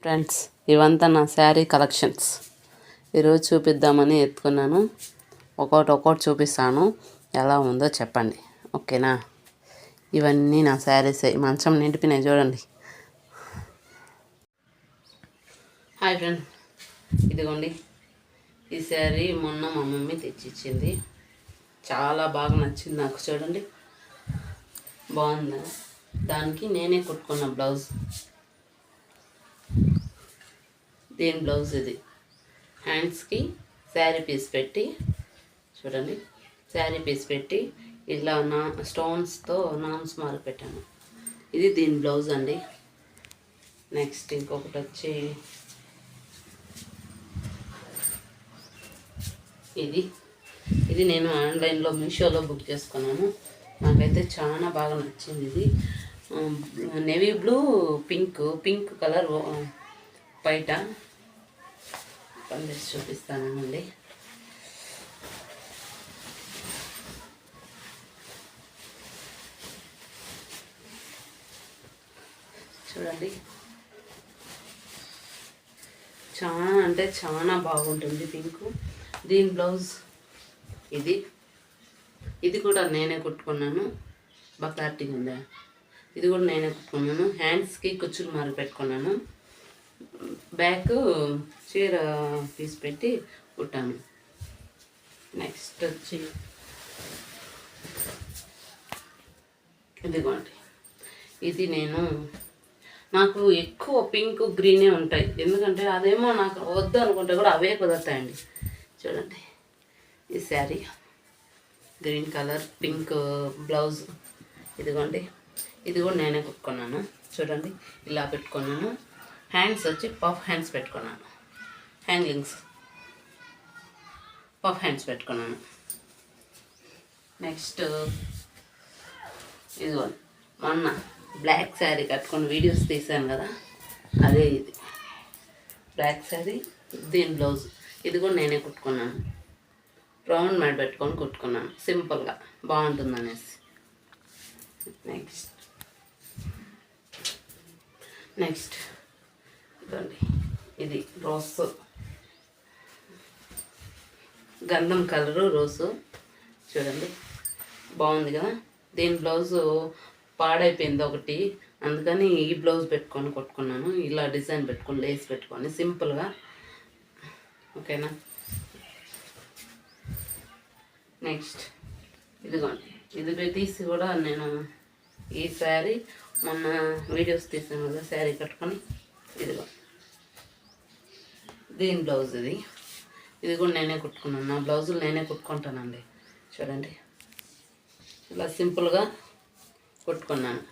Friends, ఇవంతా నా sari collections. ఈరోజు చూపిద్దామని ఎత్తుకున్నాను. ఒక్కొక్కటి చూపిస్తాను, ఎలా ఉందో చెప్పండి, ఓకేనా? ఇవన్నీ నా శారీస్. మంచం నిండిపోయినాయి చూడండి. హాయ్ ఫ్రెండ్, ఇదిగోండి ఈ శారీ మొన్న మా మమ్మీ తెచ్చిచ్చింది. చాలా బాగా నచ్చింది నాకు. చూడండి బాగుందా? దానికి నేనే కుట్టుకున్న బ్లౌజ్. దీని బ్లౌజ్ ఇది. హ్యాండ్స్కి శారీ పీస్ పెట్టి, చూడండి శారీ పీస్ పెట్టి ఇలా స్టోన్స్తో నామ్స్ మార్క్ పెట్టాను. ఇది దీని బ్లౌజ్ అండి. నెక్స్ట్ ఇంకొకటి వచ్చి ఇది నేను ఆన్లైన్లో మీషోలో బుక్ చేసుకున్నాను. నాకైతే చాలా బాగా నచ్చింది. ఇది నేవీ బ్లూ, పింక్ కలర్ బయట పందేసి చూపిస్తానండి. చూడండి చాలా అంటే చాలా బాగుంటుంది పింక్. దీని బ్లౌజ్ ఇది కూడా నేనే కుట్టుకున్నాను. బాగా క్లారిటీగా ఉందా? ఇది కూడా నేనే కుట్టుకున్నాను. హ్యాండ్స్కి కుచ్చులు మారి పెట్టుకున్నాను. బ్యాక్ చీర పీస్ పెట్టి కుట్టాను. నెక్స్ట్ వచ్చి ఇదిగోండి. ఇది నాకు ఎక్కువ పింక్ గ్రీనే ఉంటాయి, ఎందుకంటే అదేమో నాకు వద్దు అనుకుంటే కూడా అవే కుదరతాయండి. చూడండి ఈ sari green colour, pink blouse. ఇదిగోండి, ఇది కూడా నేనే కుట్టుకున్నాను. చూడండి ఇలా పెట్టుకున్నాను. హ్యాండ్స్ వచ్చి పఫ్ హ్యాండ్స్ పెట్టుకున్నాను. హ్యాంగింగ్స్ పఫ్ హ్యాండ్స్ పెట్టుకున్నాను. నెక్స్ట్ ఇదిగోండి, మొన్న బ్లాక్ శారీ కట్టుకొని వీడియోస్ తీసాను కదా, అదే ఇది బ్లాక్ శారీ. దీని బ్లౌజ్ ఇది కూడా నేనే కుట్టుకున్నాను. రౌండ్ మ్యాట్ పెట్టుకొని కుట్టుకున్నాను, సింపుల్గా బాగుంటుంది అనేసి. నెక్స్ట్ ఇదండి, ఇది రోసు, గంధం కలరు రోసు. చూడండి బాగుంది కదా. దీని బ్లౌజు పాడైపోయింది ఒకటి, అందుకని ఈ బ్లౌజ్ పెట్టుకొని కొట్టుకున్నాను. ఇలా డిజైన్ పెట్టుకొని లేస్ పెట్టుకొని సింపుల్గా, ఓకేనా? నెక్స్ట్ ఇదిగోండి, ఇది తీసి కూడా నేను ఈ శారీ మొన్న వీడియోస్ తీసాను కదా, శారీ కట్టుకొని. ఇదిగో దీని బ్లౌజ్ ఇది కూడా నేనే కుట్టుకున్నాను. నా బ్లౌజులు నేనే కుట్టుకుంటానండి. చూడండి ఇలా సింపుల్గా కుట్టుకున్నాను.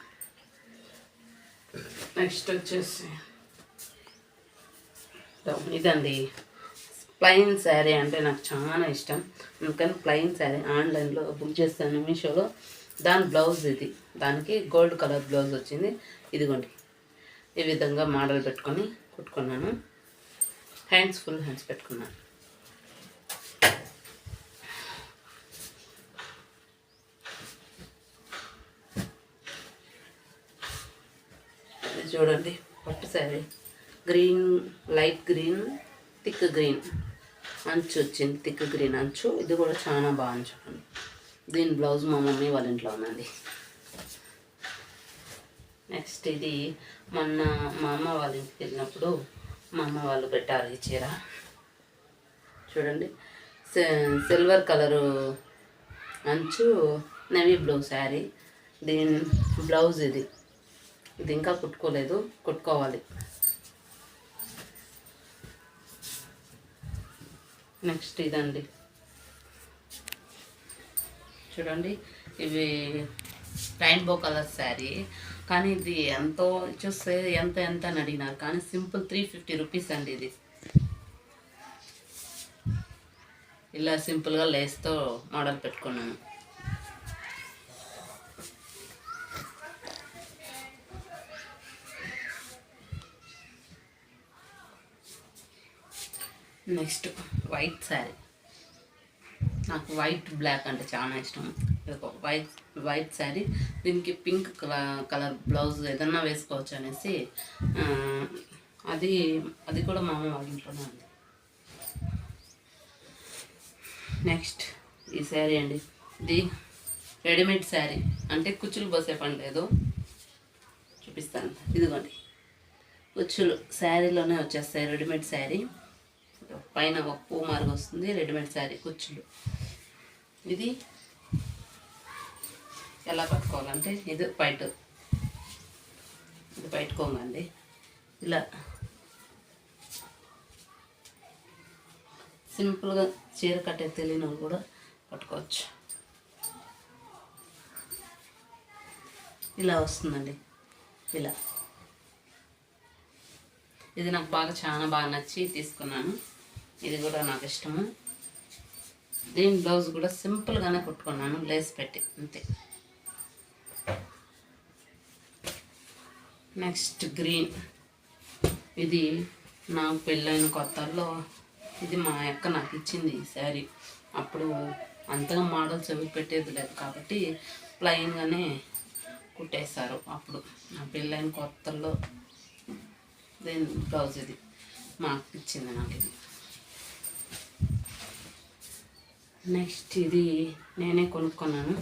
నెక్స్ట్ వచ్చేసి ఇదండి, ప్లెయిన్ శారీ అంటే నాకు చాలా ఇష్టం. అందుకని ప్లెయిన్ శారీ ఆన్లైన్లో బుక్ చేస్తాను మీషోలో. దాని బ్లౌజ్ ఇది. దానికి గోల్డ్ కలర్ బ్లౌజ్ వచ్చింది. ఇదిగోండి ఈ విధంగా మోడల్ పెట్టుకొని కుట్టుకున్నాను. హ్యాండ్స్ ఫుల్ హ్యాండ్స్ పెట్టుకున్నాను. ఇది చూడండి పట్టు sari, green, light green, thick green అంచు వచ్చింది. థిక్ గ్రీన్ అంచు. ఇది కూడా చాలా బాగా చూడండి. దీని బ్లౌజ్ మా మమ్మీ వాళ్ళ ఇంట్లో ఉందండి. నెక్స్ట్ ఇది మొన్న మా అమ్మ వాళ్ళ ఇంటికి వెళ్ళినప్పుడు మా అమ్మ వాళ్ళు పెట్టారు ఈ చీర. చూడండి సిల్వర్ కలరు అంచు, నేవీ బ్లూ శారీ. దీని బ్లౌజ్ ఇది ఇంకా కుట్టుకోలేదు, కుట్టుకోవాలి. నెక్స్ట్ ఇదండి, చూడండి ఇవి రెయిన్బో కలర్ శారీ. కానీ ఇది ఎంతో చూస్తే ఎంత అని అడిగినారు, కానీ సింపుల్ 350 రూపీస్ అండి. ఇది ఇలా సింపుల్గా లేస్తో మోడల్ పెట్టుకున్నాను. Next white sari. నాకు వైట్ బ్లాక్ అంటే చాలా ఇష్టం. వైట్ శారీ, దీనికి పింక్ కలర్ బ్లౌజ్ ఏదన్నా వేసుకోవచ్చు అనేసి అది అది కూడా మా అమ్మ వాళ్ళ ఇంట్లోనే ఉంది. నెక్స్ట్ ఈ శారీ అండి, ఇది రెడీమేడ్ శారీ, అంటే కుచ్చులు పోసే పని లేదు. చూపిస్తాను, ఇదిగోండి కుచ్చులు శారీలోనే వచ్చేస్తాయి. రెడీమేడ్ శారీ పైన ఒక పూ మార్గం వస్తుంది. రెడీమేడ్ శారీ కుచ్చులు. ఇది ఎలా పట్టుకోవాలంటే ఇది బయటకోండి ఇలా సింపుల్గా చీర కట్టే తెలియని వాళ్ళు కూడా పట్టుకోవచ్చు. ఇలా వస్తుందండి. ఇలా ఇది నాకు చాలా బాగా నచ్చి తీసుకున్నాను. ఇది కూడా నాకు ఇష్టము. దీని బ్లౌజ్ కూడా సింపుల్గానే కుట్టుకున్నాను, లేస్ పెట్టి, అంతే. నెక్స్ట్ గ్రీన్, ఇది నాకు పెళ్ళైన కొత్తల్లో ఇది మా అక్క నాకు ఇచ్చింది ఈ శారీ. అప్పుడు అంతగా మోడల్స్ అవి పెట్టేది లేదు కాబట్టి ప్లెయిన్గానే కుట్టేశారు. అప్పుడు నా పెళ్ళైన కొత్తల్లో దీని బ్లౌజ్ ఇది మా అక్క ఇచ్చింది నాకు. ఇది నెక్స్ట్ ఇది నేనే కొనుక్కున్నాను,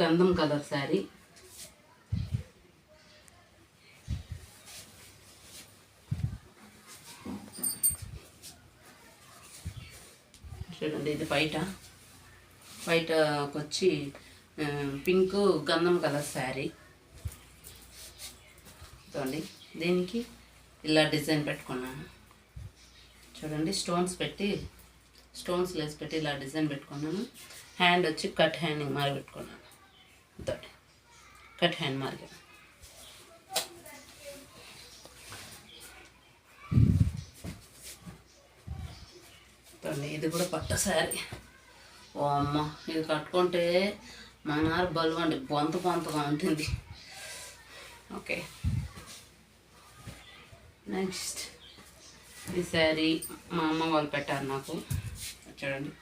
గంధం కలర్ శారీ. చూడండి, ఇది బయటకు వచ్చి పింక్ గంధం కలర్ శారీ. చూడండి, దీనికి ఇలా డిజైన్ పెట్టుకున్నాను. చూడండి, స్టోన్స్ లేసి పెట్టి ఇలా డిజైన్ పెట్టుకున్నాను. హ్యాండ్ వచ్చి కట్ హ్యాండింగ్ మారి పెట్టుకున్నాను. కట్ హ్యాండ్ మారి. ఇది కూడా పట్ట శారీ. ఓ అమ్మ, ఇది కట్టుకుంటే మనారు బలువండి, బొంతగా ఉంటుంది. ఓకే, నెక్స్ట్ ఈ శారీ మా అమ్మ వాళ్ళు పెట్టారు నాకు. చూడండి,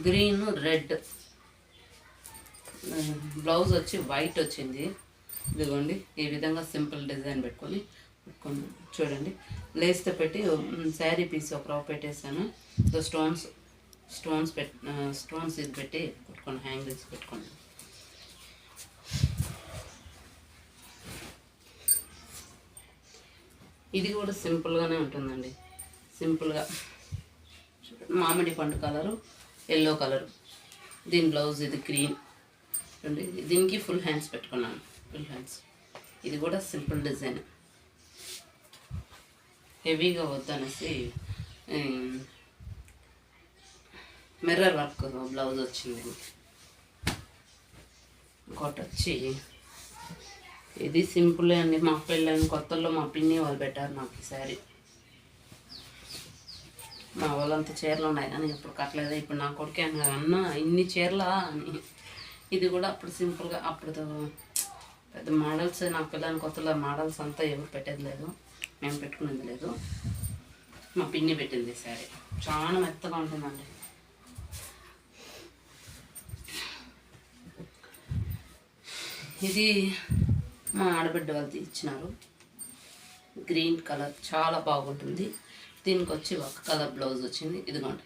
గ్రీన్ రెడ్, బ్లౌజ్ వచ్చి వైట్ వచ్చింది. ఇదిగోండి, ఈ విధంగా సింపుల్ డిజైన్ పెట్టుకొని చూడండి, లేస్తో పెట్టి శారీ పీస్ ఒక రవ్వ పెట్టేసాను. స్టోన్స్ ఇది పెట్టి పెట్టుకోండి, హ్యాంగిల్స్ పెట్టుకోండి. ఇది కూడా సింపుల్గానే ఉంటుందండి. సింపుల్గా మామిడి పండు కలరు, ఎల్లో కలరు. దీని బ్లౌజ్ ఇది గ్రీన్. చూడండి, దీనికి ఫుల్ హ్యాండ్స్ పెట్టుకున్నాను, ఫుల్ హ్యాండ్స్. ఇది కూడా సింపుల్ డిజైన్, హెవీగా వద్దనేసి మిర్రర్ వర్క్ బ్లౌజ్ వచ్చింది. ఇంకోటి వచ్చి ఇది సింపులే అండి. మా పెళ్ళైన కొత్తల్లో మా పిన్ని వాళ్ళు పెట్టారు నాకు ఈ శారీ. మా వాళ్ళంతా చీరలు ఉన్నాయి కానీ ఇప్పుడు కట్టలేదు. ఇప్పుడు నా కొడుకే అన్న ఇన్ని చీరలా అని. ఇది కూడా అప్పుడు సింపుల్గా, అప్పుడు పెద్ద మోడల్స్, నా పిల్లల కొత్తలో మోడల్స్ అంతా ఎవరు పెట్టేది లేదు, మేము పెట్టుకునేది లేదు. మా పిన్ని పెట్టింది శారీ, చాలా మెత్తగా ఉంటుందండి. ఇది మా ఆడబిడ్డ వాళ్ళు ఇచ్చినారు, గ్రీన్ కలర్, చాలా బాగుంటుంది. దీనికి వచ్చి ఒక కలర్ బ్లౌజ్ వచ్చింది. ఇదిగోండి,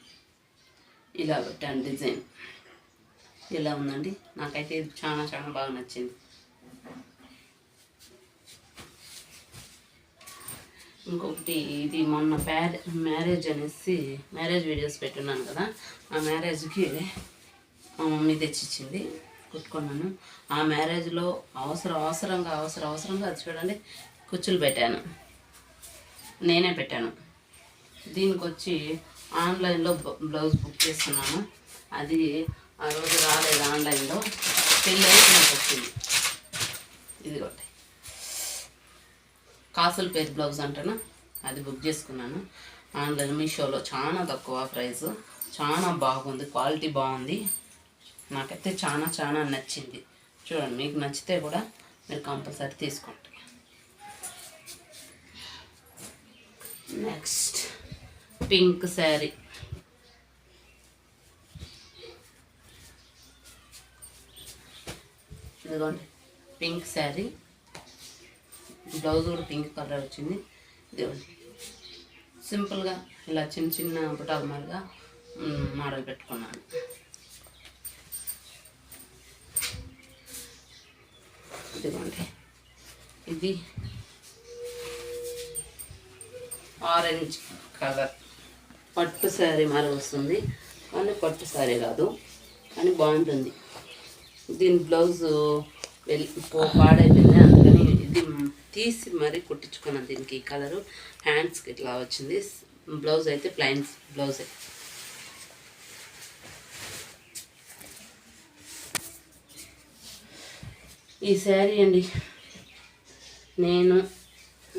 ఇలా పెట్టాను డిజైన్. ఇలా ఉందండి, నాకైతే ఇది చాలా బాగా నచ్చింది. ఇంకొకటి, ఇది మొన్న మ్యారేజ్ అనేసి మ్యారేజ్ వీడియోస్ పెట్టున్నాను కదా, ఆ మ్యారేజ్కి మా మమ్మీ తెచ్చిచ్చింది, కుట్టుకున్నాను. ఆ మ్యారేజ్లో అవసరంగా అది చూడండి, కుచ్చులు పెట్టాను, నేనే పెట్టాను. దీనికి వచ్చి ఆన్లైన్లో బ్లౌజ్ బుక్ చేస్తున్నాను. అది ఆ రోజు రాలేదు ఆన్లైన్లో, పెళ్ళి అయితే నాకు వచ్చింది. ఇదిగోండి, కాసుల పేరు బ్లౌజ్ అంటేనా, అది బుక్ చేసుకున్నాను ఆన్లైన్ మీషోలో. చాలా తక్కువ ప్రైస్, చాలా బాగుంది, క్వాలిటీ బాగుంది. నాకైతే చాలా నచ్చింది. చూడండి, మీకు నచ్చితే కూడా మీరు కంపల్సరీ తీసుకోండి. Next pink sari. ఇదిగోండి, పింక్ శారీ, బ్లౌజ్ కూడా పింక్ కలర్ వచ్చింది. ఇది సింపుల్గా ఇలా చిన్న చిన్న బుటాల మాదిరిగా మోడల్ పెట్టుకున్నాను. ఇదిగోండి, ఇది ఆరెంజ్ కలర్ పట్టు శారీ మరి వస్తుంది, కానీ పట్టు శారీ కాదు, కానీ బాగుంటుంది. దీని బ్లౌజు పాడైపోయింది, అందుకని ఇది తీసి మరీ కుట్టించుకున్నాను. దీనికి ఈ కలరు హ్యాండ్స్కి ఇట్లా వచ్చింది. బ్లౌజ్ అయితే ప్లెయిన్ బ్లౌజే. ఈ శారీ అండి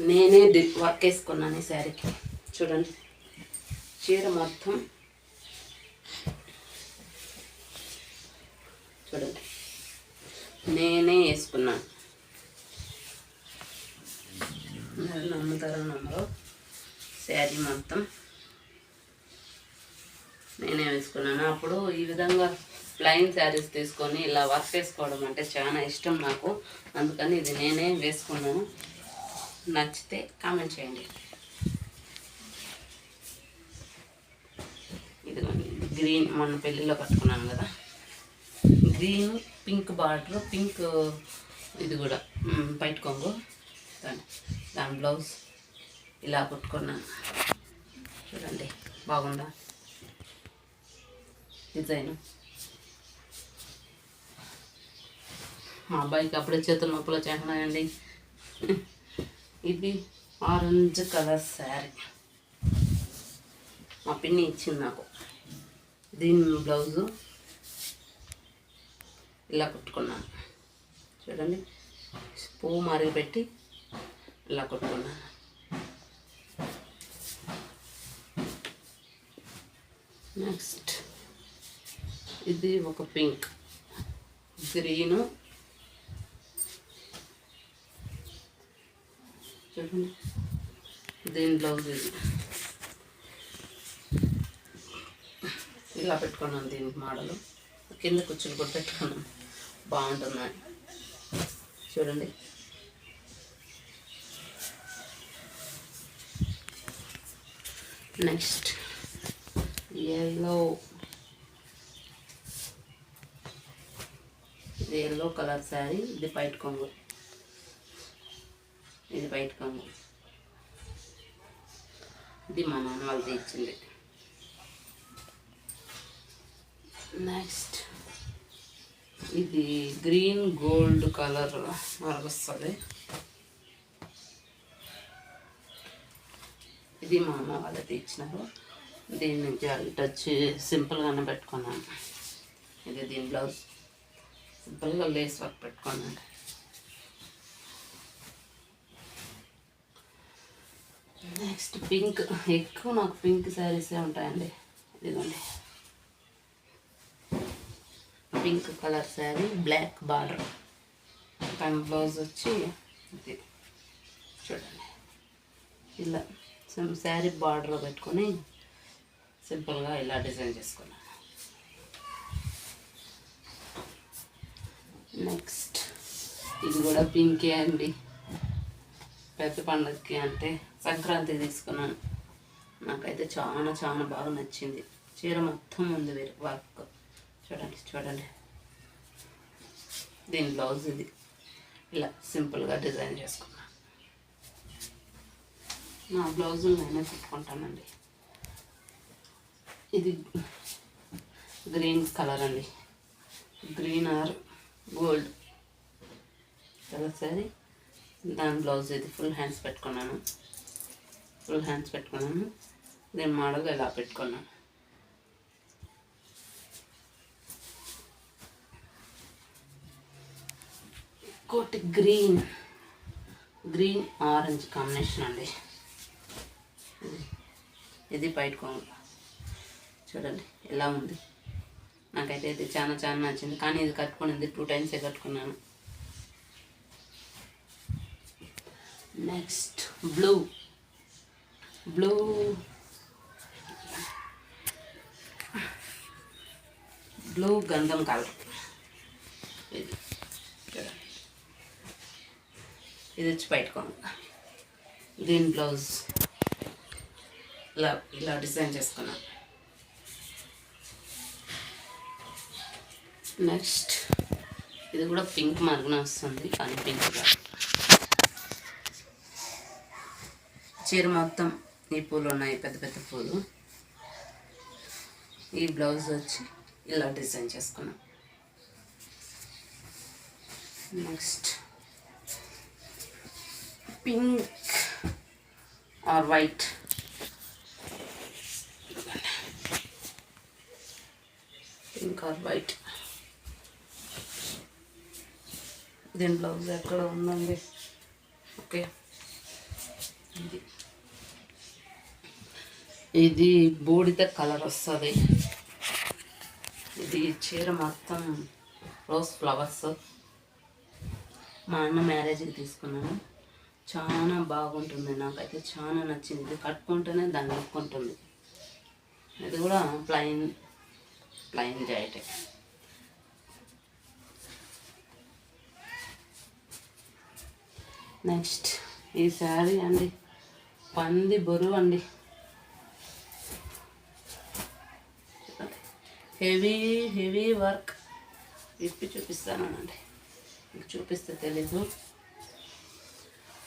నేనే వర్క్ వేసుకున్నాను ఈ శారీకి. చూడండి, చీర మొత్తం చూడండి నేనే వేసుకున్నాను. నమ్ముతారో నమ్మరో, శారీ మొత్తం నేనే వేసుకున్నాను. అప్పుడు ఈ విధంగా ప్లెయిన్ శారీస్ తీసుకొని ఇలా వర్క్ వేసుకోవడం అంటే చాలా ఇష్టం నాకు, అందుకని ఇది నేనే వేసుకున్నాను. నచ్చితే కామెంట్ చేయండి. ఇదిగోండి, గ్రీన్ మొన్న పెళ్ళిలో కట్టుకున్నాను కదా, గ్రీన్ పింక్ బార్డర్, పింక్ ఇది కూడా బయట కొంగు, దాని బ్లౌజ్ ఇలా కుట్టుకున్నాను. చూడండి బాగుందా డిజైన్. మా అబ్బాయికి అప్పుడే చేతుల నొప్పులు చేస్తున్నాయండి. ఇది ఆరెంజ్ కలర్ శారీ మా పిన్ని ఇచ్చింది నాకు. దీని బ్లౌజు ఇలా కుట్టుకున్నాను. చూడండి, పువ్వు మరిగి పెట్టి ఇలా కుట్టుకున్నాను. నెక్స్ట్ ఇది ఒక పింక్, గ్రీను, చూడండి దీని బ్లౌజ్ ఇది ఇలా పెట్టుకున్నాను. దీనికి మోడలు కింద కుచ్చులు కూడా పెట్టుకున్నాను, బాగుంటుందని. చూడండి, నెక్స్ట్ ఎల్లో, ఇది ఎల్లో కలర్ శారీ, ఇది బయట కొంగు, ఇది బయట కొంగు, ఇది మా నాన్న వాళ్ళది ఇచ్చింది. నెక్స్ట్ ఇది గ్రీన్ గోల్డ్ కలర్ వస్తుంది, ఇది మా అమ్మ వాళ్ళది ఇచ్చినారు. దీన్ని టచ్ సింపుల్గానే పెట్టుకున్నాను. ఇది దీని బ్లౌజ్ సింపుల్గా లేస్ వర్క్ పెట్టుకున్నాను. నెక్స్ట్ పింక్, ఎక్కువ నాకు పింక్ శారీసే ఉంటాయండి. ఇదిగోండి pink colour sari, black border, దాని బ్లౌజ్ వచ్చి ఇది చూడండి ఇలా శారీ బార్డర్లో పెట్టుకొని సింపుల్గా ఇలా డిజైన్ చేసుకున్నాను. నెక్స్ట్ ఇది కూడా పింకే అండి. పెద్ద పండుగకి అంటే సంక్రాంతి తీసుకున్నాను. నాకైతే చాలా చాలా బాగా నచ్చింది. చీర మొత్తం ఉంది వర్క్. చూడండి చూడండి, దీని బ్లౌజ్ ఇది ఇలా సింపుల్గా డిజైన్ చేసుకున్నాను. నా బ్లౌజులు నేనే కుట్టుకుంటానండి. ఇది గ్రీన్ కలర్ అండి, green are gold colour sorry, దాని బ్లౌజ్ ఇది ఫుల్ హ్యాండ్స్ పెట్టుకున్నాను. దీని మోడల్ ఇలా పెట్టుకున్నాను. ఇంకోటి గ్రీన్ ఆరెంజ్ కాంబినేషన్ అండి. ఇది బయట కొంగు, చూడండి ఎలా ఉంది. నాకైతే ఇది చాలా చాలా నచ్చింది, కానీ ఇది కట్టుకునేది 2 టైమ్సే కట్టుకున్నాను. నెక్స్ట్ బ్లూ గంధం కలర్. ఇది ఇది వచ్చి బయటకోంగు గ్రీన్ బ్లౌజ్ ఇలా ఇలా డిజైన్ చేసుకున్నాను. నెక్స్ట్ ఇది కూడా పింక్ మార్గన వస్తుంది, కానీ పింక్ కాదు. చీర మొత్తం ఈ పూలు ఉన్నాయి, పెద్ద పెద్ద పూలు. ఈ బ్లౌజ్ వచ్చి ఇలా డిజైన్ చేసుకున్నాం. Next pink are white, pink are white. దీని బ్లౌజ్ ఎక్కడ ఉందండి? ఓకే, ఇది బూడిద కలర్ వస్తుంది. ఇది చీర మొత్తం రోజ్ ఫ్లవర్స్. మా అన్న మ్యారేజ్కి తీసుకున్నాను, చాలా బాగుంటుంది, నాకైతే చాలా నచ్చింది. ఇది కట్టుకుంటేనే దాన్ని నొక్కుంటుంది. ఇది కూడా ప్లైన్ జాకెట్. నెక్స్ట్ ఈ శారీ అండి, పంది బరువు అండి, హెవీ వర్క్. విప్పి చూపిస్తానండి, మీకు చూపిస్తే తెలీదు.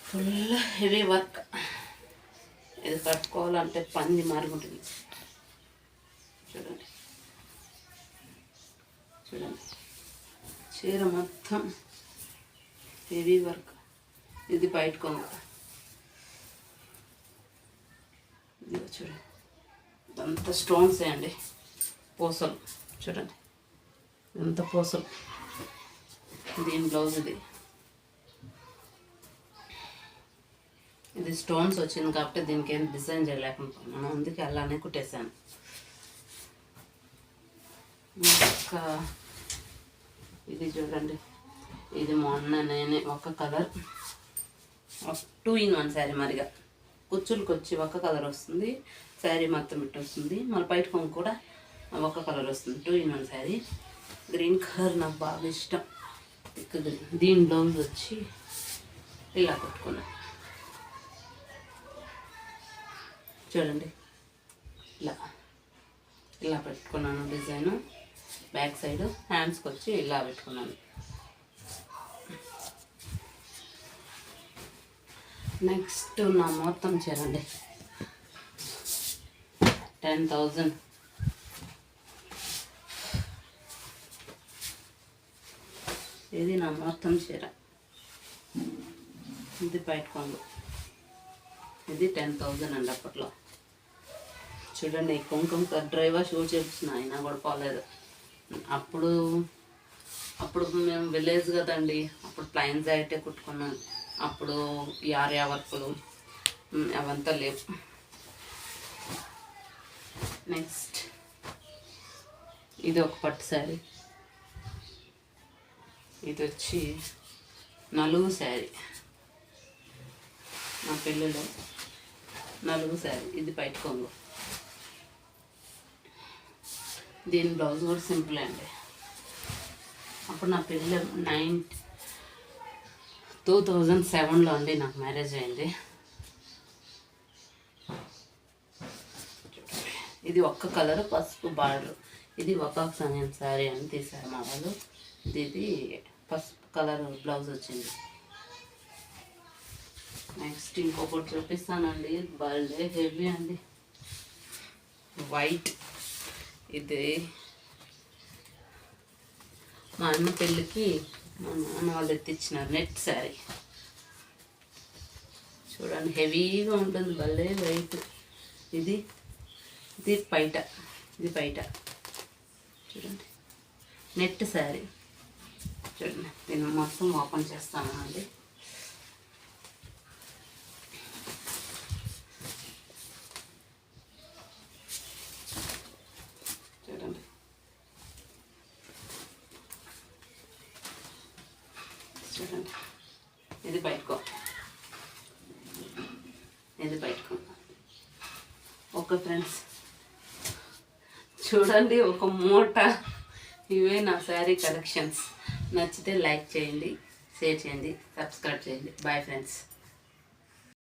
Full heavy work. ఇది కట్టుకోవాలంటే పంది మారుగుంటుంది. చూడండి చీర మొత్తం హెవీ వర్క్. ఇది బయటకోంగ, ఇది చూడండి, ఇదంతా స్టోన్స్ అండి, పూసలు. చూడండి ఇదంతా పూసలు. దీని బ్లౌజ్ ఇది స్టోన్స్ వచ్చింది కాబట్టి దీనికి ఏం డిజైన్ చేయలేకపోతున్నాను, అందుకే అలానే కుట్టేశాను. ఇంకా ఇది చూడండి, ఇది మొన్న నేనే ఒక కలర్ 2 in 1 శారీ. మరిగా కుచ్చులకు వచ్చి ఒక కలర్ వస్తుంది, శారీ మొత్తం ఇట్టు వస్తుంది. మళ్ళీ బయట కొంగు కూడా ఒక కలర్ వస్తుంది. 2 in 1 శారీ. గ్రీన్ కలర్ నాకు బాగా ఇష్టం. దీని బ్లౌజ్ వచ్చి ఇలా పెట్టుకున్నా. చూడండి ఇలా పెట్టుకున్నాను డిజైను. బ్యాక్ సైడ్ హ్యాండ్స్కి వచ్చి ఇలా పెట్టుకున్నాను. నెక్స్ట్ నా మొత్తం చీరండి, 10,000. ఇది నా మొత్తం చీర. ఇది బయటకోంగు. ఇది 10,000 అండి అప్పట్లో. చూడండి కుంకుమ డ్రైవర్ షూ చేపించిన అయినా కూడా పోలేదు. అప్పుడు మేము విలేజ్ కదండి, అప్పుడు ప్లైన్ జాకెటే కుట్టుకున్నాం. అప్పుడు ఈ ఆర్యా వర్కులు అవంతా లేవు. నెక్స్ట్ ఇది ఒక పట్టు శారీ. ఇది వచ్చి నలుగు శారీ, మా పెళ్ళిలో నలుగు శారీ. ఇది బయట కొంగు. దీని బ్లౌజ్ కూడా సింపుల్ అండి. అప్పుడు నా పెళ్ళి 2007లో అండి నాకు మ్యారేజ్ అయింది. ఇది ఒక్క కలర్ పసుపు బార్డర్. ఇది ఒక సనియన్ శారీ అని తీశారు మా వాళ్ళు. ఇది పసుపు కలర్ బ్లౌజ్ వచ్చింది. నెక్స్ట్ ఇంకొకటి చూపిస్తానండి, భలే హెవీ అండి, వైట్. ఇది మా అన్న పెళ్ళికి మా నాన్న వాళ్ళు ఎత్తిచ్చినారు నెట్ శారీ. చూడండి హెవీగా ఉంటుంది, భలే వెయిట్. ఇది బయట, ఇది బయట. చూడండి నెట్ శారీ. చూడండి దీన్ని మొత్తం ఓపెన్ చేస్తాను అండి. చూడండి చూడండి ఇది బయటకో, ఇది బయటకో. ఓకే ఫ్రెండ్స్, చూడండి ఒక మూట. ఇవే నా శారీ కలెక్షన్స్. నచ్చితే లైక్ చేయండి, షేర్ చేయండి, సబ్స్క్రైబ్ చేయండి. Bye friends.